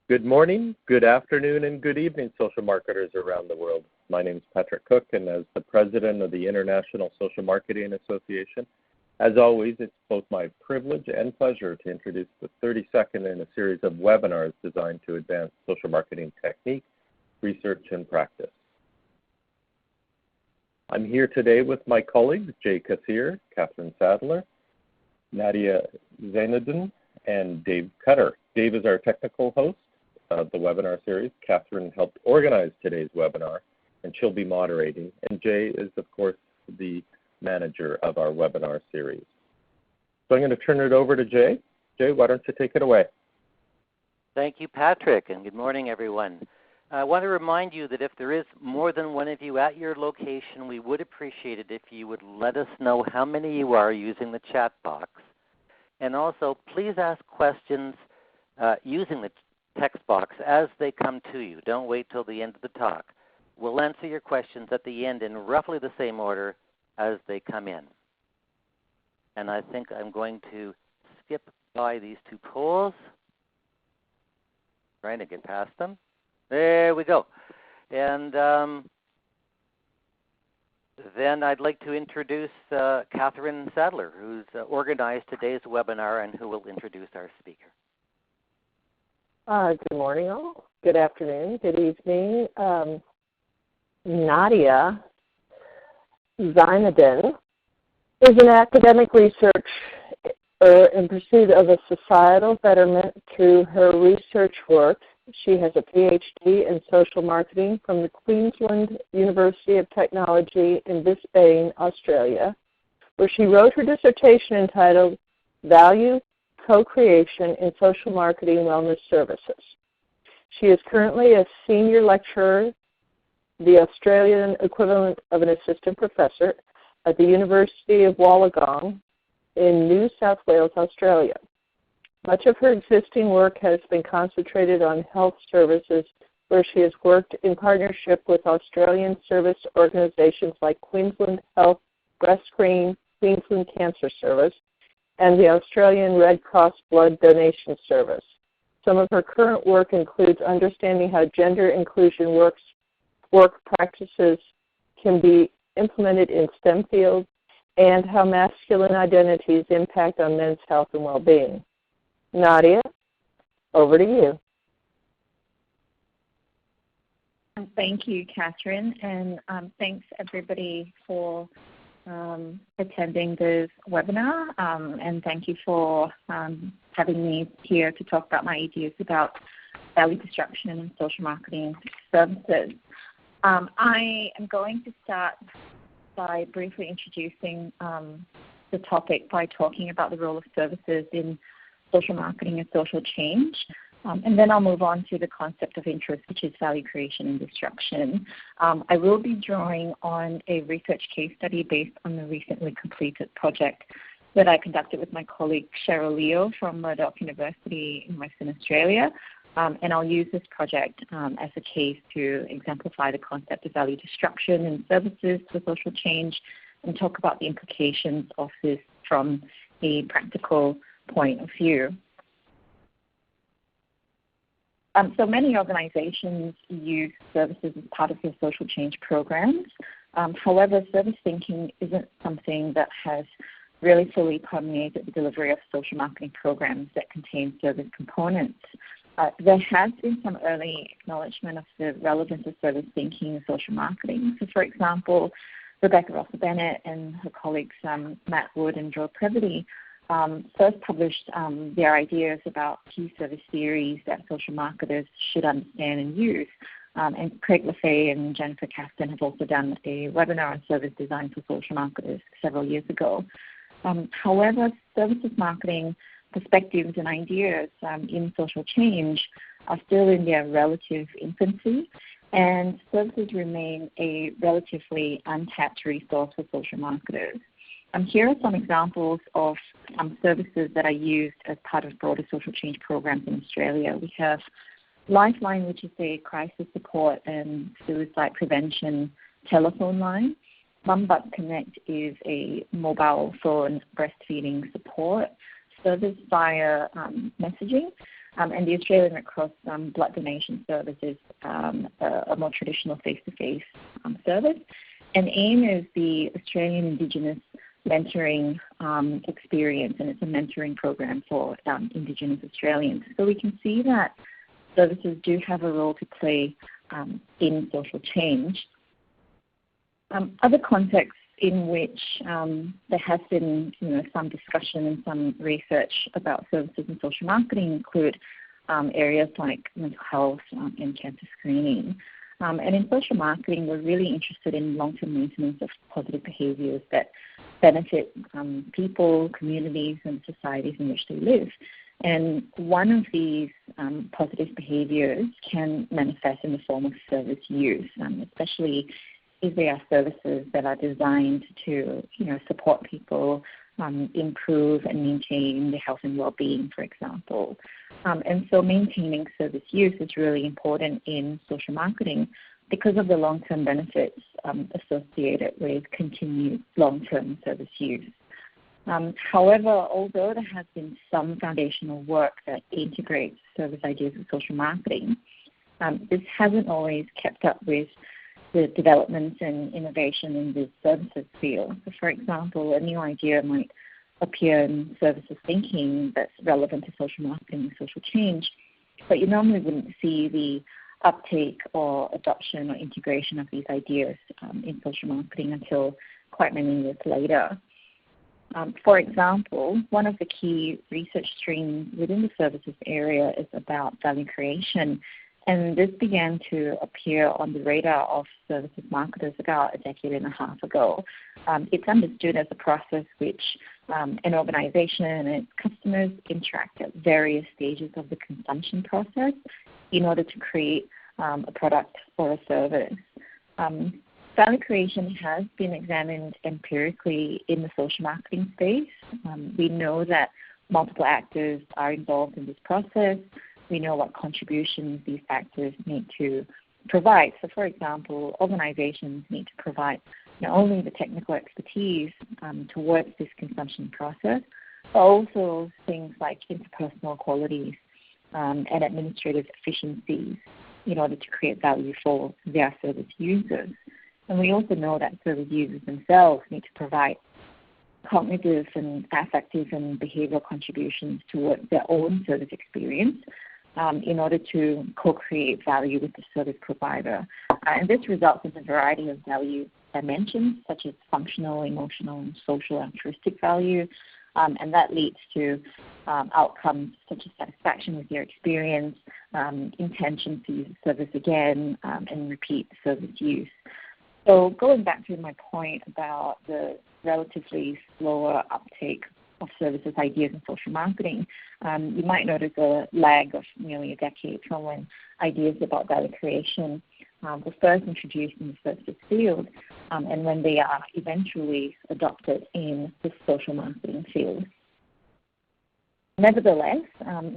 Good morning, good afternoon, and good evening, social marketers around the world. My name is Patrick Cook, and as the president of the International Social Marketing Association, as always, it's both my privilege and pleasure to introduce the 32nd in a series of webinars designed to advance social marketing technique, research, and practice. I'm here today with my colleagues, Jay Kathir, Catherine Sadler, Nadia Zainuddin, and Dave Cutter. Dave is our technical host of the webinar series. Catherine helped organize today's webinar, and she'll be moderating. And Jay is, of course, the manager of our webinar series. So I'm going to turn it over to Jay. Jay, why don't you take it away? Thank you, Patrick, and good morning, everyone. I want to remind you that if there is more than one of you at your location, we would appreciate it if you would let us know how many you are using the chat box. And also, please ask questions using the text box as they come to you. Don't wait till the end of the talk. We'll answer your questions at the end in roughly the same order as they come in. And I think I'm going to skip by these two polls. Trying to get past them. There we go. And then I'd like to introduce Catherine Sadler, who's organized today's webinar and who will introduce our speaker. Good morning, all. Good afternoon. Good evening. Nadia Zainuddin is an academic researcher in pursuit of a societal betterment through her research work. She has a PhD in social marketing from the Queensland University of Technology in Brisbane, Australia, where she wrote her dissertation entitled Value Co-Creation in Social Marketing Wellness Services. She is currently a senior lecturer, the Australian equivalent of an assistant professor, at the University of Wollongong in New South Wales, Australia. Much of her existing work has been concentrated on health services, where she has worked in partnership with Australian service organizations like Queensland Health Breast Screen, Queensland Cancer Service, and the Australian Red Cross Blood Donation Service. Some of her current work includes understanding how gender inclusion work practices can be implemented in STEM fields, and how masculine identities impact on men's health and well-being. Nadia, over to you. Thank you, Catherine, and thanks everybody for attending this webinar, and thank you for having me here to talk about my ideas about value destruction and social marketing services. I am going to start by briefly introducing the topic by talking about the role of services in social marketing and social change. And then I'll move on to the concept of interest, which is value creation and destruction. I will be drawing on a research case study based on the recently completed project that I conducted with my colleague Cheryl Leo from Murdoch University in Western Australia. And I'll use this project as a case to exemplify the concept of value destruction in services for social change and talk about the implications of this from a practical point of view. So many organizations use services as part of their social change programs. However, service thinking isn't something that has really fully permeated the delivery of social marketing programs that contain service components. There has been some early acknowledgement of the relevance of service thinking in social marketing. So, for example, Rebecca Rosser-Bennett and her colleagues Matt Wood and Joe Previty first published their ideas about key service theories that social marketers should understand and use. And Craig Lefay and Jennifer Caston have also done a webinar on service design for social marketers several years ago. However, services marketing perspectives and ideas in social change are still in their relative infancy, and services remain a relatively untapped resource for social marketers. Here are some examples of services that are used as part of broader social change programs in Australia. We have Lifeline, which is a crisis support and suicide prevention telephone line. Mum Butt Connect is a mobile phone breastfeeding support service via messaging. and the Australian Red Cross blood donation service is a more traditional face-to-face service. And AIM is the Australian Indigenous mentoring experience, and it's a mentoring program for Indigenous Australians. So we can see that services do have a role to play in social change. Other contexts in which there has been some discussion and some research about services in social marketing include areas like mental health and cancer screening. And in social marketing, we're really interested in long-term maintenance of positive behaviors that benefit people, communities, and societies in which they live. And one of these positive behaviors can manifest in the form of service use, especially if they are services that are designed to, support people, improve and maintain their health and well-being, for example. And so maintaining service use is really important in social marketing because of the long-term benefits associated with continued long-term service use. However, although there has been some foundational work that integrates service ideas with social marketing, this hasn't always kept up with the developments and innovation in the services field. So, for example, a new idea might appear in services thinking that's relevant to social marketing and social change, but you normally wouldn't see the uptake or adoption or integration of these ideas in social marketing until quite many years later. For example, one of the key research streams within the services area is about value creation, and this began to appear on the radar of services marketers about a decade and a half ago. It's understood as a process which an organization and its customers interact at various stages of the consumption process in order to create a product or a service. Value creation has been examined empirically in the social marketing space. We know that multiple actors are involved in this process. We know what contributions these actors need to provide. So, for example, organizations need to provide not only the technical expertise towards this consumption process, but also things like interpersonal qualities and administrative efficiencies in order to create value for their service users. And we also know that service users themselves need to provide cognitive and affective and behavioral contributions towards their own service experience in order to co-create value with the service provider. And this results in a variety of value dimensions, such as functional, emotional, and social altruistic value. And that leads to outcomes such as satisfaction with your experience, intention to use the service again, and repeat service use. So going back to my point about the relatively slower uptake of services ideas in social marketing, you might notice a lag of nearly a decade from when ideas about value creation were first introduced in the services field and when they are eventually adopted in the social marketing field. Nevertheless,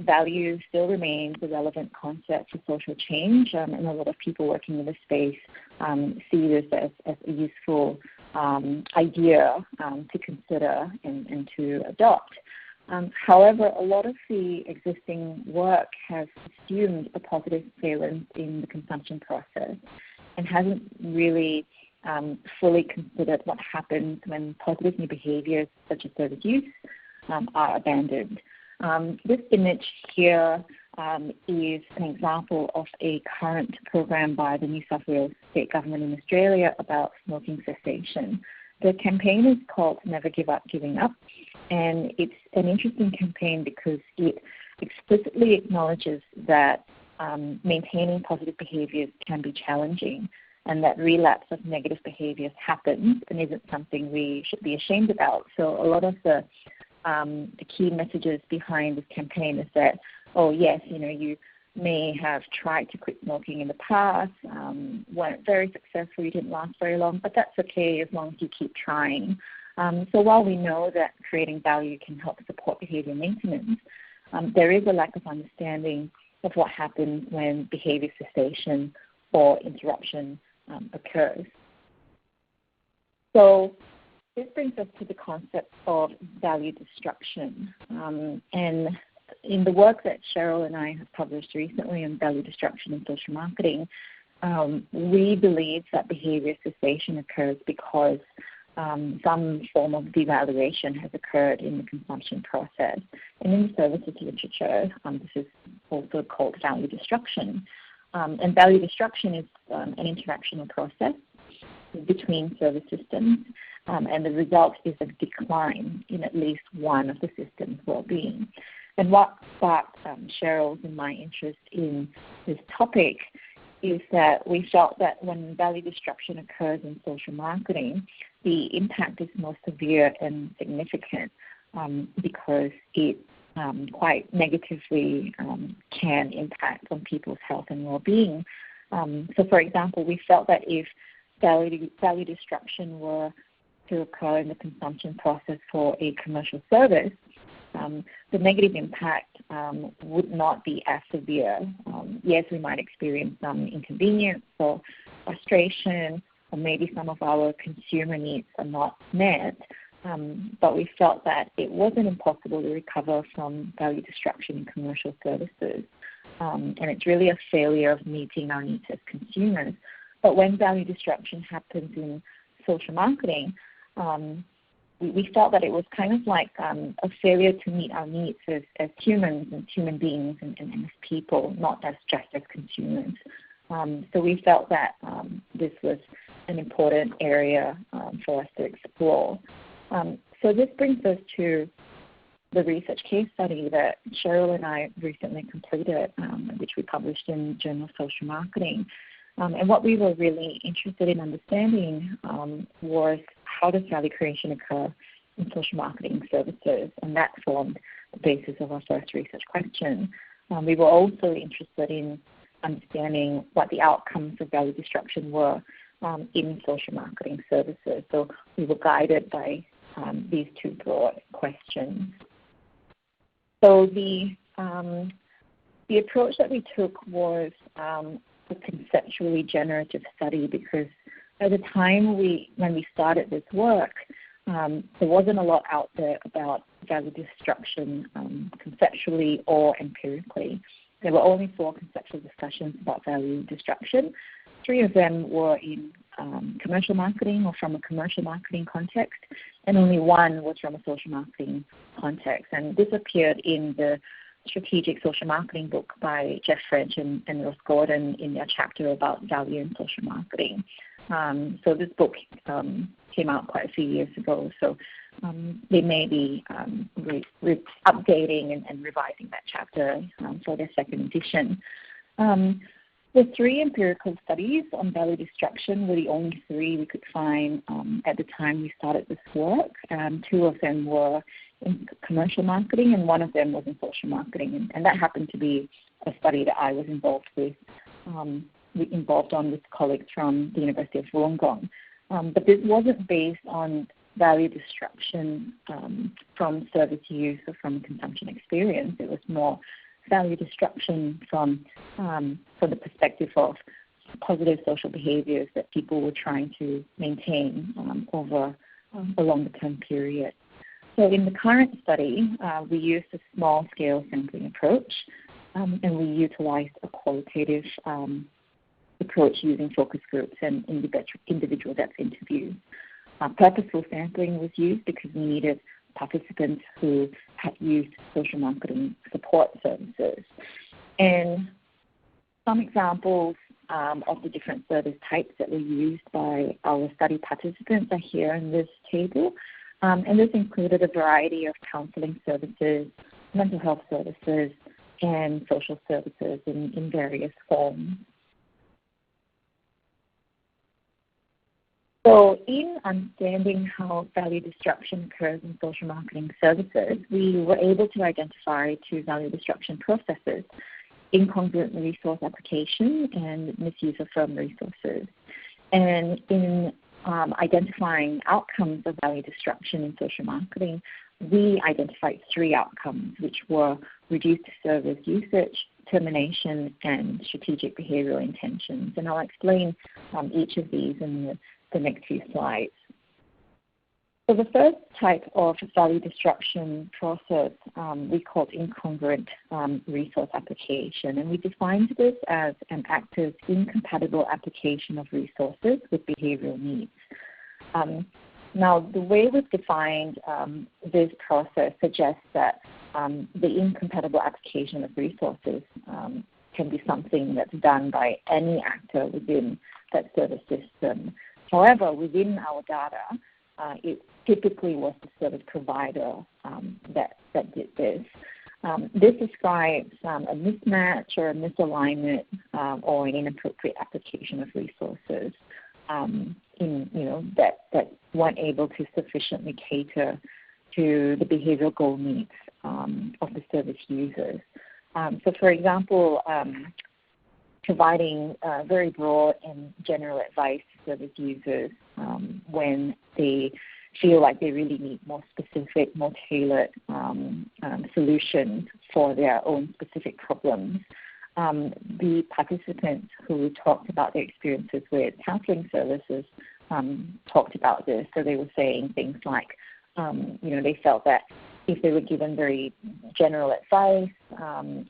value still remains a relevant concept for social change, and a lot of people working in this space see this as a useful idea to consider and to adopt. However, a lot of the existing work has assumed a positive valence in the consumption process and hasn't really fully considered what happens when positive new behaviors such as service use are abandoned. This image here is an example of a current program by the New South Wales state government in Australia about smoking cessation. The campaign is called Never Give Up Giving Up, and it's an interesting campaign because it explicitly acknowledges that maintaining positive behaviors can be challenging and that relapse of negative behaviors happens and isn't something we should be ashamed about. So a lot of the key messages behind this campaign is that, oh yes, you may have tried to quit smoking in the past, weren't very successful, you didn't last very long, but that's okay as long as you keep trying. So while we know that creating value can help support behavior maintenance, there is a lack of understanding of what happens when behavior cessation or interruption occurs. So this brings us to the concept of value destruction. And in the work that Cheryl and I have published recently on value destruction in social marketing, we believe that behavior cessation occurs because some form of devaluation has occurred in the consumption process. And in the services literature, this is also called value destruction. And value destruction is an interactional process between service systems, and the result is a decline in at least one of the system's well-being. And what sparked Cheryl's and my interest in this topic is that we felt that when value destruction occurs in social marketing, the impact is most severe and significant because it quite negatively can impact on people's health and well-being. So, for example, we felt that if value destruction were to occur in the consumption process for a commercial service, the negative impact would not be as severe. Yes, we might experience some inconvenience or frustration, or maybe some of our consumer needs are not met, but we felt that it wasn't impossible to recover from value destruction in commercial services. And it's really a failure of meeting our needs as consumers. But when value destruction happens in social marketing, we felt that it was kind of like a failure to meet our needs as humans and human beings and as people, not as just as consumers. So we felt that this was an important area for us to explore. So this brings us to the research case study that Cheryl and I recently completed, which we published in Journal of Social Marketing. And what we were really interested in understanding was how does value creation occur in social marketing services, and that formed the basis of our first research question. We were also interested in understanding what the outcomes of value destruction were in social marketing services. So we were guided by these two broad questions. So the approach that we took was a conceptually generative study, because at the time when we started this work, there wasn't a lot out there about value destruction conceptually or empirically. There were only 4 conceptual discussions about value destruction. 3 of them were in commercial marketing or from a commercial marketing context, and only 1 was from a social marketing context. And this appeared in the Strategic Social Marketing book by Jeff French and Ross Gordon in their chapter about value in social marketing. So this book came out quite a few years ago, so they may be updating and revising that chapter for their second edition. The 3 empirical studies on value destruction were the only 3 we could find at the time we started this work. 2 of them were in commercial marketing, and 1 of them was in social marketing, and that happened to be a study that I was involved on with colleagues from the University of Wollongong. But this wasn't based on value destruction from service use or from consumption experience. It was more value destruction from the perspective of positive social behaviors that people were trying to maintain over a longer term period. So in the current study, we used a small-scale sampling approach, and we utilized a qualitative approach using focus groups and individual depth interviews. Purposeful sampling was used because we needed participants who had used social marketing support services. And some examples of the different service types that were used by our study participants are here in this table. And this included a variety of counseling services, mental health services, and social services in various forms. So in understanding how value destruction occurs in social marketing services, we were able to identify 2 value destruction processes: incongruent resource application and misuse of firm resources. And in identifying outcomes of value destruction in social marketing, we identified 3 outcomes, which were reduced service usage, termination, and strategic behavioral intentions. And I'll explain each of these in the next few slides. So the first type of value destruction process we call incongruent resource application, and we defined this as an actor's incompatible application of resources with behavioral needs. Now, the way we've defined this process suggests that the incompatible application of resources can be something that's done by any actor within that service system. However, within our data, it typically was the service provider that did this. This describes a mismatch or a misalignment or an inappropriate application of resources that weren't able to sufficiently cater to the behavioral goal needs of the service users. So, for example, providing very broad and general advice to service users when they feel like they really need more specific, more tailored solutions for their own specific problems. The participants who talked about their experiences with counseling services talked about this. So they were saying things like, they felt that if they were given very general advice,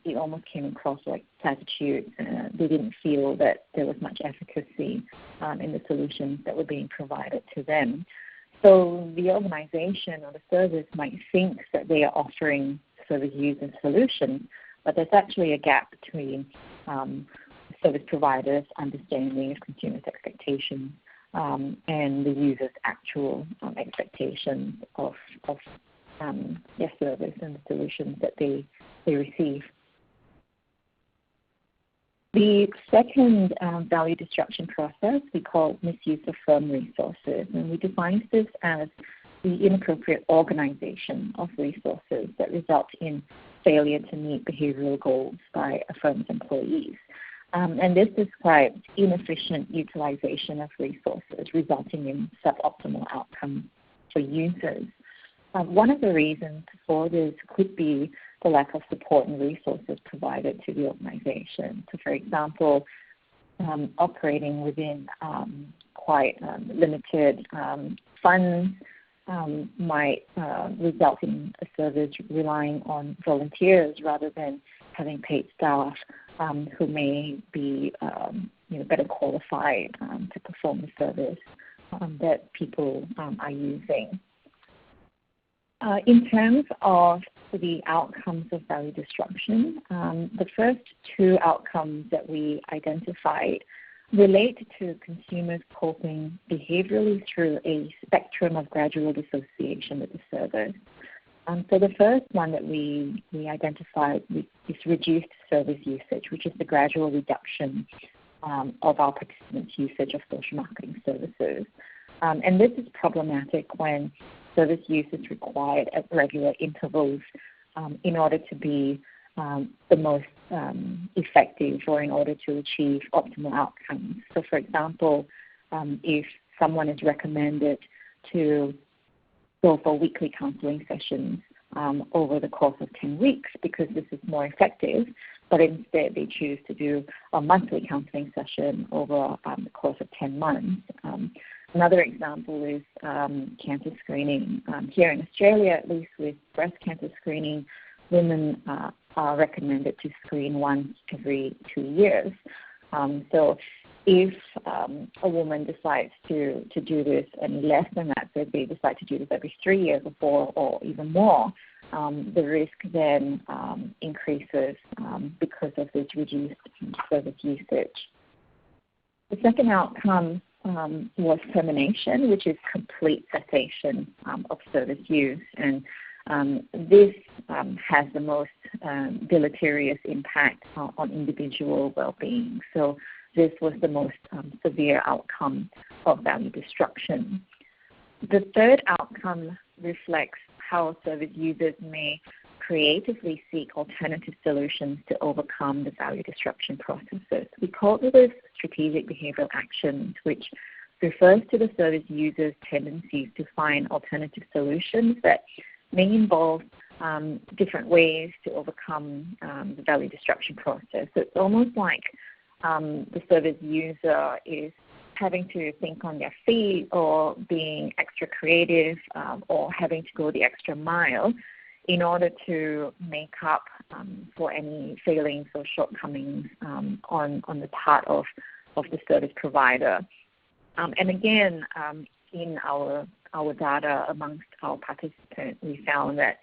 it almost came across like platitudes. They didn't feel that there was much efficacy in the solutions that were being provided to them. So the organization or the service might think that they are offering service users solutions, but there's actually a gap between service providers' understanding of consumers' expectations and the user's actual expectations of their service and the solutions that they receive. The second value destruction process we call misuse of firm resources, and we defined this as the inappropriate organization of resources that result in failure to meet behavioral goals by a firm's employees. And this describes inefficient utilization of resources resulting in suboptimal outcomes for users. One of the reasons for this could be the lack of support and resources provided to the organization. So, for example, operating within quite limited funds might result in a service relying on volunteers rather than having paid staff who may be better qualified to perform the service that people are using. In terms of the outcomes of value destruction, the first two outcomes that we identified relate to consumers coping behaviorally through a spectrum of gradual dissociation with the service. So the first one that we identified is reduced service usage, which is the gradual reduction of our participants' usage of social marketing services. And this is problematic when service use is required at regular intervals in order to be the most effective or in order to achieve optimal outcomes. So, for example, if someone is recommended to go for weekly counseling sessions over the course of 10 weeks because this is more effective, but instead they choose to do a monthly counseling session over the course of 10 months. Another example is cancer screening. Here in Australia, at least with breast cancer screening, women are recommended to screen once every 2 years. So if a woman decides to do this any less than that, so if they decide to do this every 3 years or 4 or even more, the risk then increases because of this reduced service usage. The second outcome was termination, which is complete cessation of service use. And this has the most deleterious impact on individual well-being. So this was the most severe outcome of value destruction. The third outcome reflects how service users may creatively seek alternative solutions to overcome the value destruction processes. We call this strategic behavioral actions, which refers to the service user's tendencies to find alternative solutions that may involve different ways to overcome the value destruction process. So it's almost like the service user is having to think on their feet or being extra creative or having to go the extra mile in order to make up for any failings or shortcomings on the part of the service provider. And again, in our data amongst our participants, we found that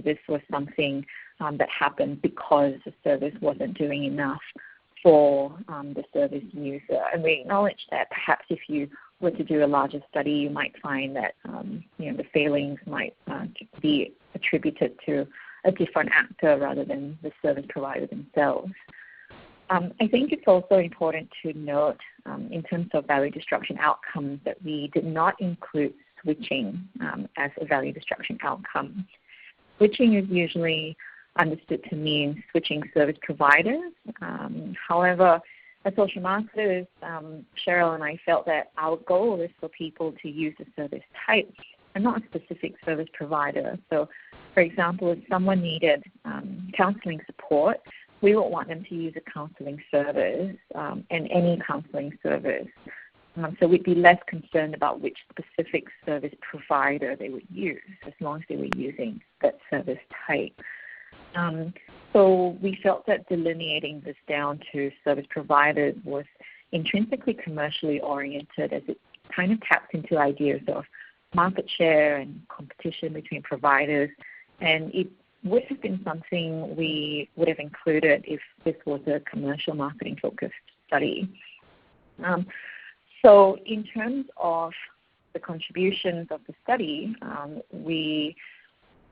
this was something that happened because the service wasn't doing enough for the service user. And we acknowledge that perhaps if you were to do a larger study, you might find that the failings might be attributed to a different actor rather than the service provider themselves. I think it's also important to note in terms of value destruction outcomes that we did not include switching as a value destruction outcome. Switching is usually understood to mean switching service providers. However, as social marketers, Cheryl and I felt that our goal is for people to use a service type and not a specific service provider. So, for example, if someone needed counseling support, we would want them to use a counseling service and any counseling service. So we'd be less concerned about which specific service provider they would use as long as they were using that service type. So we felt that delineating this down to service providers was intrinsically commercially oriented, as it kind of taps into ideas of market share and competition between providers, and it would have been something we would have included if this was a commercial marketing focused study. So in terms of the contributions of the study, we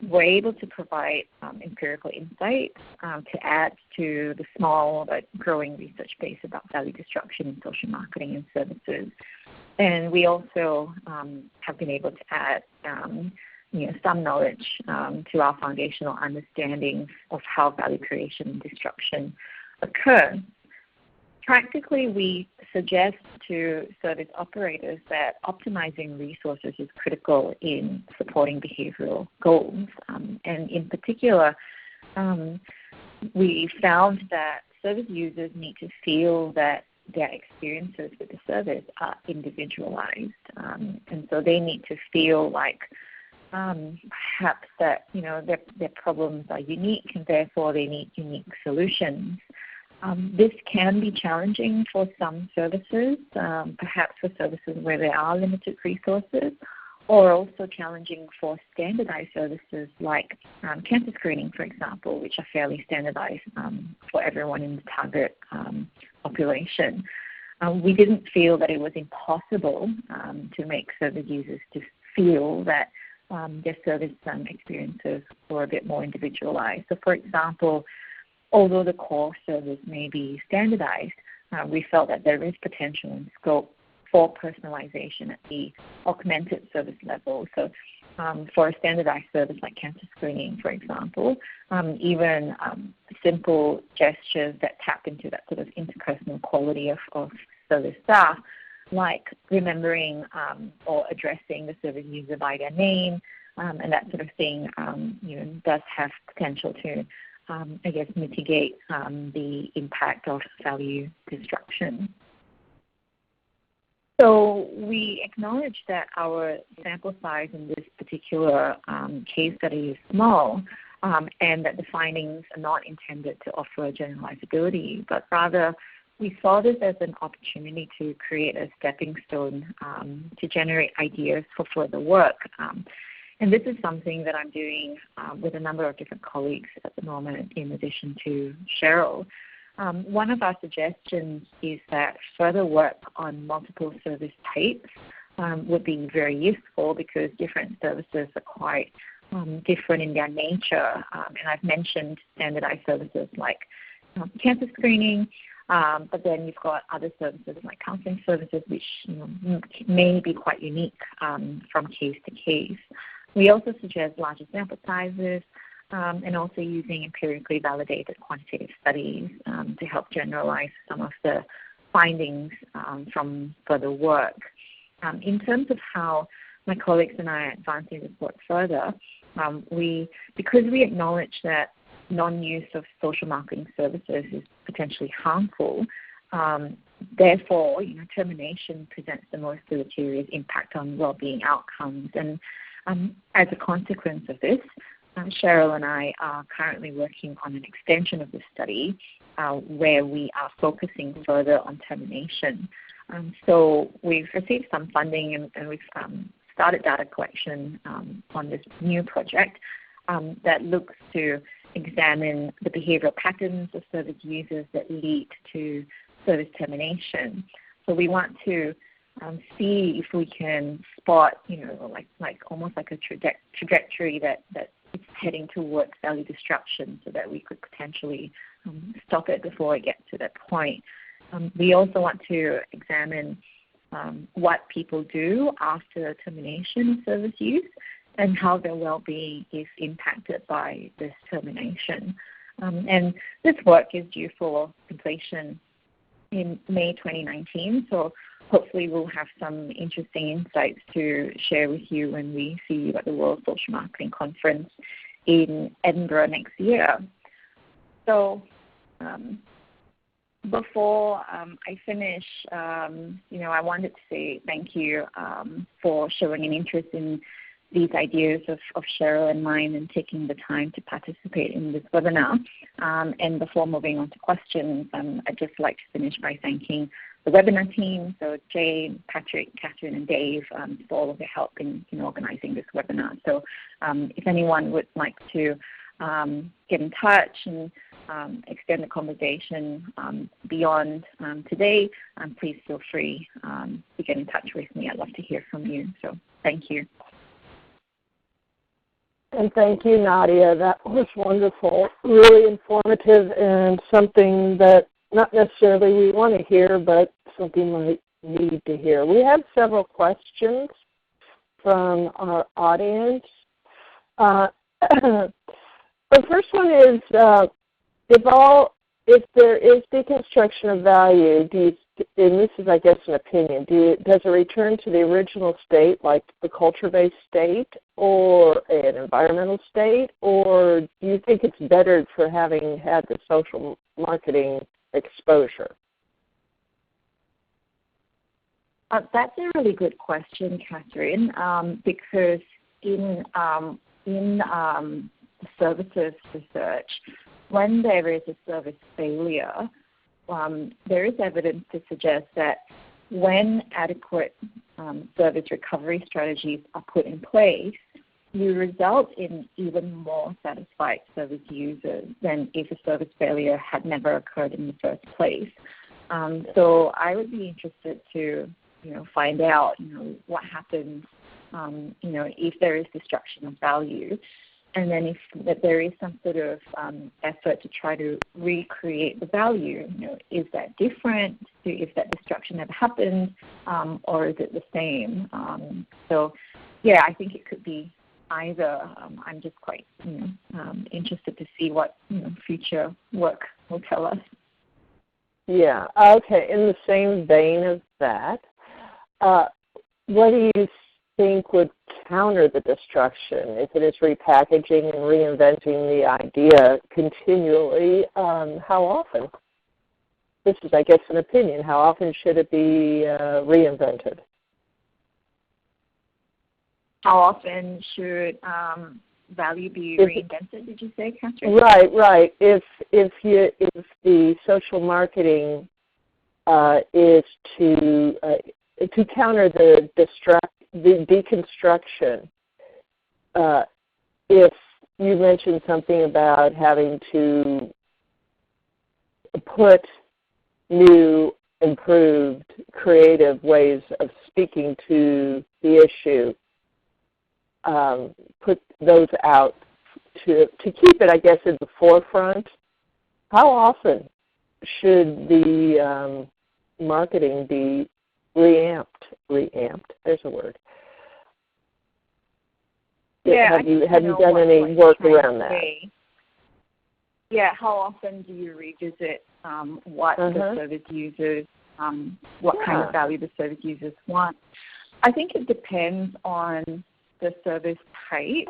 were able to provide empirical insights to add to the small but growing research base about value destruction in social marketing and services. And we also have been able to add some knowledge to our foundational understanding of how value creation and destruction occur. Practically, we suggest to service operators that optimizing resources is critical in supporting behavioral goals. And in particular, we found that service users need to feel that their experiences with the service are individualized. And so they need to feel like perhaps that their problems are unique and therefore they need unique solutions. This can be challenging for some services, perhaps for services where there are limited resources, or also challenging for standardized services like cancer screening, for example, which are fairly standardized for everyone in the target population. We didn't feel that it was impossible to make service users to feel that their service experiences were a bit more individualized. So, for example, although the core service may be standardized, we felt that there is potential and scope for personalization at the augmented service level. So for a standardized service like cancer screening, for example, even simple gestures that tap into that sort of interpersonal quality of service staff, like remembering or addressing the service user by their name and that sort of thing, does have potential to mitigate the impact of value destruction. So we acknowledge that our sample size in this particular case study is small, and that the findings are not intended to offer generalizability, but rather we saw this as an opportunity to create a stepping stone to generate ideas for further work. And this is something that I'm doing with a number of different colleagues at the moment, in addition to Cheryl. One of our suggestions is that further work on multiple service types would be very useful because different services are quite different in their nature. And I've mentioned standardized services like cancer screening, but then you've got other services like counseling services, which may be quite unique from case to case. We also suggest larger sample sizes and also using empirically validated quantitative studies to help generalize some of the findings from further work. In terms of how my colleagues and I are advancing this work further, because we acknowledge that non-use of social marketing services is potentially harmful, Therefore, termination presents the most deleterious impact on well-being outcomes. And as a consequence of this, Cheryl and I are currently working on an extension of the study where we are focusing further on termination. So we've received some funding and we've started data collection on this new project that looks to examine the behavioral patterns of service users that lead to service termination. So we want to see if we can spot, almost like a trajectory that it's heading towards value disruption, so that we could potentially stop it before it gets to that point. We also want to examine what people do after termination of service use and how their well-being is impacted by this termination. And this work is due for completion in May 2019, so hopefully we'll have some interesting insights to share with you when we see you at the World Social Marketing Conference in Edinburgh next year. So before I finish, I wanted to say thank you for showing an interest in these ideas of Cheryl and mine and taking the time to participate in this webinar. And before moving on to questions, I'd just like to finish by thanking the webinar team, so Jay, Patrick, Catherine, and Dave, for all of their help in organizing this webinar. So if anyone would like to get in touch and extend the conversation beyond today, please feel free to get in touch with me. I'd love to hear from you. So thank you. And thank you, Nadia. That was wonderful, really informative, and something that not necessarily we want to hear, but something we need to hear. We have several questions from our audience. The first one is, if there is deconstruction of value, and this is, I guess, an opinion, does it return to the original state, like the culture-based state, or an environmental state, or do you think it's better for having had the social marketing exposure? That's a really good question, Catherine, because in services research, when there is a service failure, there is evidence to suggest that when adequate service recovery strategies are put in place, you result in even more satisfied service users than if a service failure had never occurred in the first place. So I would be interested to, find out, what happens, if there is destruction of value. And then if there is some sort of effort to try to recreate the value, is that different if that destruction never happened, or is it the same? I think it could be either. I'm just quite interested to see what future work will tell us. Yeah. Okay. In the same vein of that, what do you think would counter the destruction? If it is repackaging and reinventing the idea continually, how often? This is, I guess, an opinion. How often should it be reinvented? How often should value be reinvented, did you say, Catherine? Right. If the social marketing is to counter the deconstruction, if you mentioned something about having to put new, improved, creative ways of speaking to the issue, put those out to keep it, I guess, in the forefront, how often should the marketing be reamped? There's a word. Yeah, have you done any work around that? Yeah, how often do you revisit what the service users, what kind of value the service users want? I think it depends on the service type.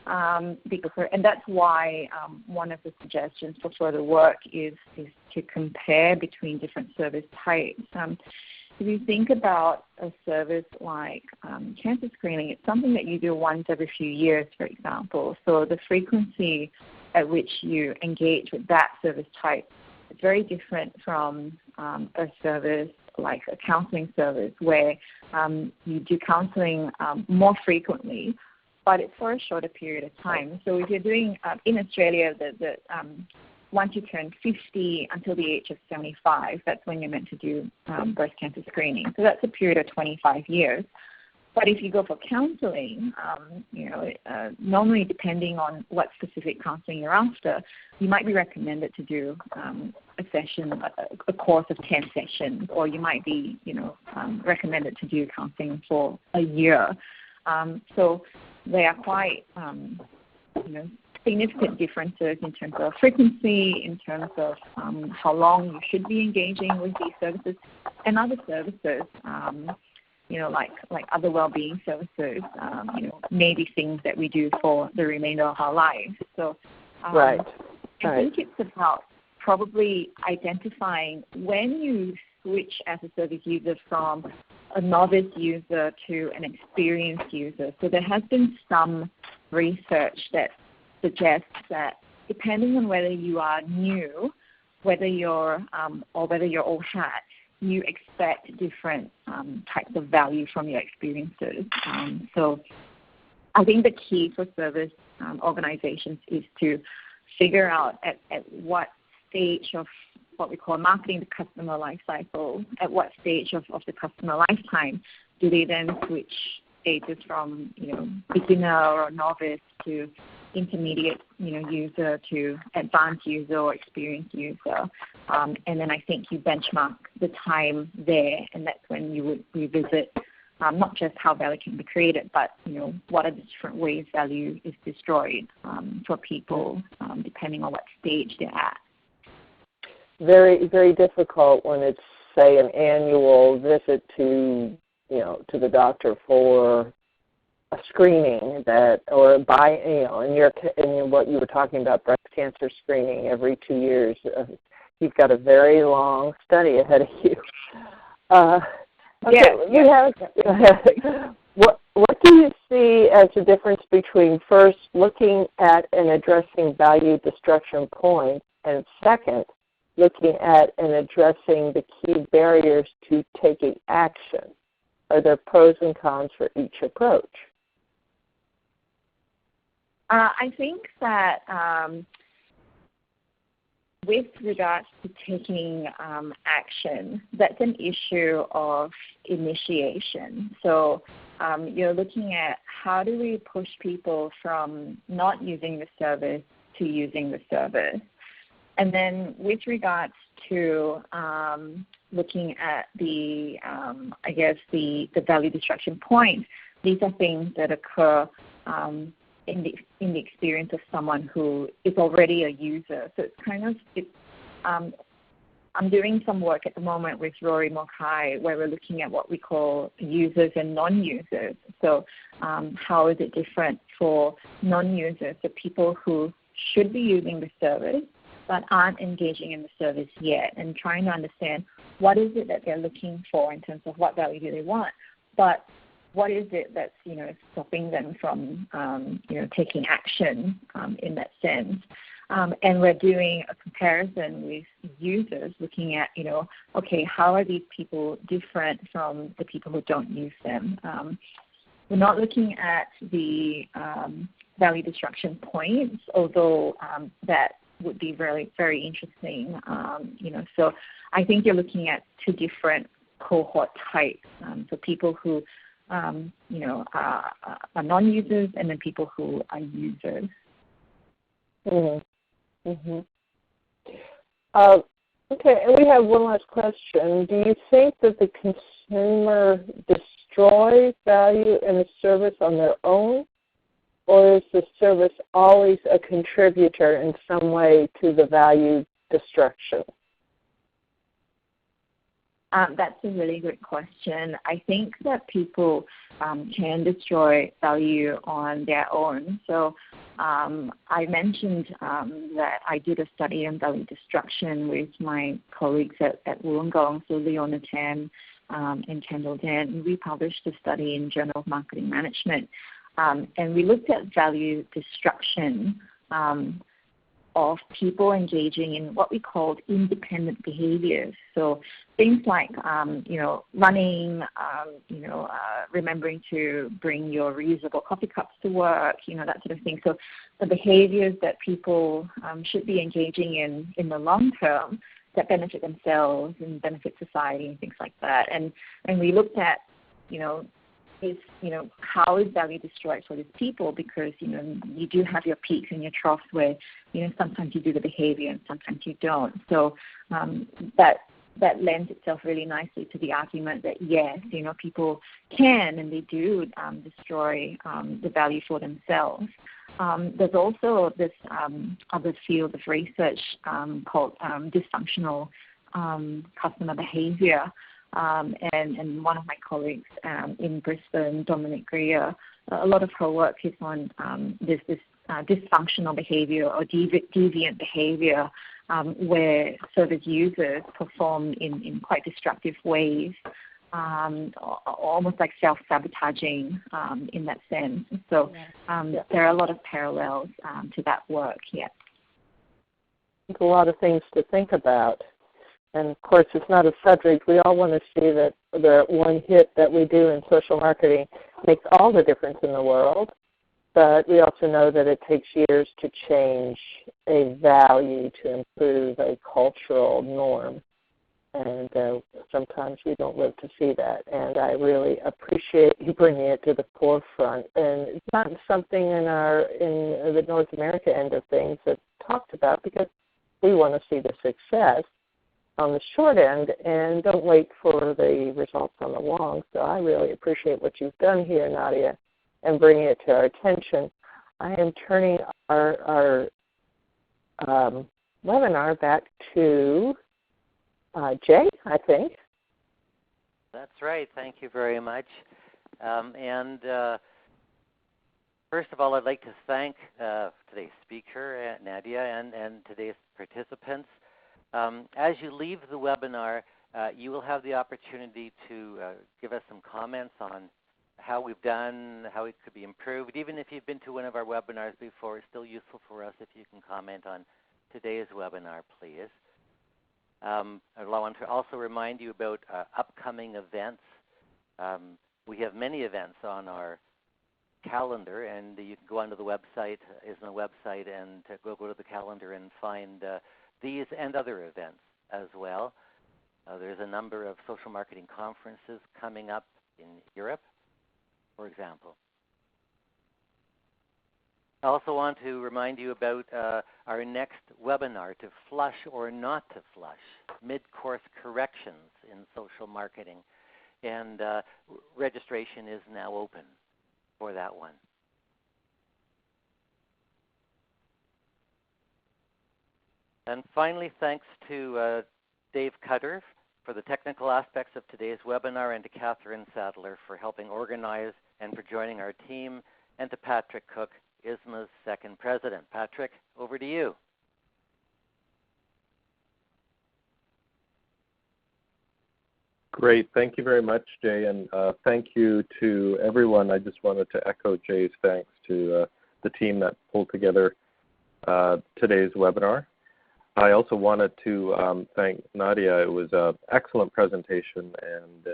And that's why one of the suggestions for further work is to compare between different service types. If you think about a service like cancer screening, it's something that you do once every few years, for example. So the frequency at which you engage with that service type is very different from a service like a counseling service where you do counseling more frequently, but it's for a shorter period of time. So if you're doing, in Australia, once you turn 50 until the age of 75, that's when you're meant to do breast cancer screening. So that's a period of 25 years. But if you go for counseling, normally depending on what specific counseling you're after, you might be recommended to do a session, a course of 10 sessions, or you might be, recommended to do counseling for a year. So they are quite, significant differences in terms of frequency, in terms of how long you should be engaging with these services, and other services. Like other well-being services, maybe things that we do for the remainder of our lives. So I think it's about probably identifying when you switch as a service user from a novice user to an experienced user. So there has been some research that suggests that depending on whether you are new, whether you're or whether you're old hat, you expect different types of value from your experiences. So I think the key for service organizations is to figure out at what stage of what we call marketing the customer life cycle, at what stage of the customer lifetime do they then switch stages from, beginner or novice to intermediate, user to advanced user or experienced user. And then I think you benchmark the time there, and that's when you would revisit not just how value can be created, but, what are the different ways value is destroyed for people depending on what stage they're at. Very, very difficult when it's, say, an annual visit to the doctor for a screening or in what you were talking about, breast cancer screening every 2 years. You've got a very long study ahead of you. What do you see as the difference between first looking at and addressing value destruction points, and second, looking at and addressing the key barriers to taking action? Are there pros and cons for each approach? I think that with regards to taking action, that's an issue of initiation. So you're looking at how do we push people from not using the service to using the service. And then with regards to looking at the value destruction point, these are things that occur in the experience of someone who is already a user. So I'm doing some work at the moment with Rory Mokai where we're looking at what we call users and non-users. So how is it different for non-users, so people who should be using the service but aren't engaging in the service yet, and trying to understand what is it that they're looking for in terms of what value do they want, but what is it that's stopping them from taking action in that sense. And we're doing a comparison with users, looking at how are these people different from the people who don't use them. We're not looking at the value destruction points, although that would be very, very interesting. So I think you're looking at two different cohort types. So people who are non-users, and then people who are users. Mm-hmm. Mm-hmm. Okay, and we have one last question. Do you think that the consumer destroys value in a service on their own, or is the service always a contributor in some way to the value destruction? That's a really good question. I think that people can destroy value on their own. So I mentioned that I did a study on value destruction with my colleagues at Wollongong, so Leona Tam and Kendall Dan. And we published a study in Journal of Marketing Management. And we looked at value destruction of people engaging in what we called independent behaviors. So things like, running, remembering to bring your reusable coffee cups to work, that sort of thing. So the behaviors that people should be engaging in the long term that benefit themselves and benefit society and things like that. And we looked at, how is value destroyed for these people? Because, you do have your peaks and your troughs where, sometimes you do the behavior and sometimes you don't. So that lends itself really nicely to the argument that, yes, people can and they do destroy the value for themselves. There's also this other field of research called dysfunctional customer behavior. And one of my colleagues in Brisbane, Dominic Greer, a lot of her work is on this dysfunctional behavior or deviant behavior where service users perform in quite destructive ways, almost like self-sabotaging in that sense. So there are a lot of parallels to that work, yeah. There's a lot of things to think about. And, of course, it's not a subject. We all want to see that the one hit that we do in social marketing makes all the difference in the world. But we also know that it takes years to change a value to improve a cultural norm. And sometimes we don't live to see that. And I really appreciate you bringing it to the forefront. And it's not something in the North America end of things that's talked about because we want to see the success on the short end and don't wait for the results on the long. So I really appreciate what you've done here, Nadia, and bringing it to our attention. I am turning our webinar back to Jay, I think. That's right. Thank you very much. First of all, I'd like to thank today's speaker, Nadia, and today's participants. As you leave the webinar, you will have the opportunity to give us some comments on how we've done, how it could be improved. Even if you've been to one of our webinars before, it's still useful for us if you can comment on today's webinar, please. I want to also remind you about upcoming events. We have many events on our calendar, and you can go onto the website, ISMA website, and go to the calendar and find these and other events as well. There's a number of social marketing conferences coming up in Europe, for example. I also want to remind you about our next webinar, To Flush or Not to Flush, Mid-Course Corrections in Social Marketing. And registration is now open for that one. And finally, thanks to Dave Cutter for the technical aspects of today's webinar, and to Catherine Sadler for helping organize and for joining our team, and to Patrick Cook, ISMA's second president. Patrick, over to you. Great. Thank you very much, Jay, and thank you to everyone. I just wanted to echo Jay's thanks to the team that pulled together today's webinar. I also wanted to thank Nadia. It was an excellent presentation, and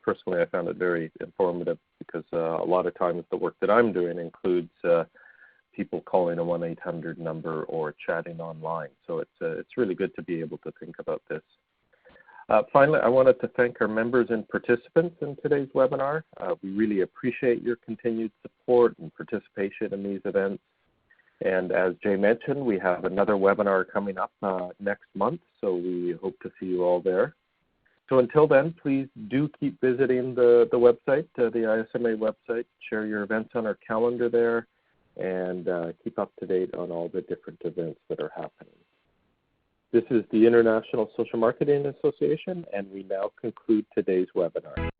personally I found it very informative because a lot of times the work that I'm doing includes people calling a 1-800 number or chatting online. So it's really good to be able to think about this. Finally, I wanted to thank our members and participants in today's webinar. We really appreciate your continued support and participation in these events. And as Jay mentioned, we have another webinar coming up next month, so we hope to see you all there. So until then, please do keep visiting the website, the ISMA website. Share your events on our calendar there, and keep up to date on all the different events that are happening. This is the International Social Marketing Association, and we now conclude today's webinar.